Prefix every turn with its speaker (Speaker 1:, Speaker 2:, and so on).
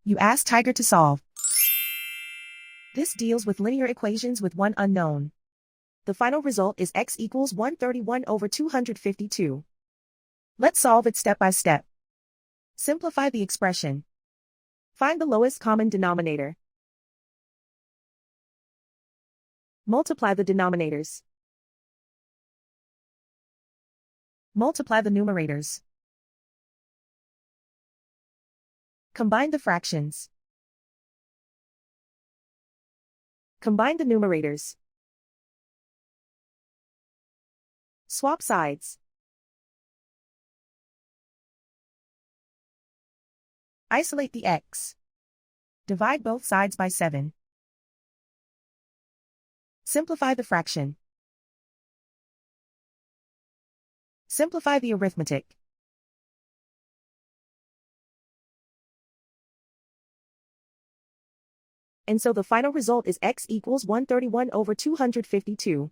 Speaker 1: You ask Tiger to solve. This deals with linear equations with one unknown. The final result is x equals 131 over 252. Let's solve it step by step. Simplify the expression. Find the lowest common denominator. Multiply the denominators. Multiply the numerators. Combine the fractions. Combine the numerators. Swap sides. Isolate the x. Divide both sides by 7. Simplify the fraction. Simplify the arithmetic. And so the final result is x equals 131 over 252.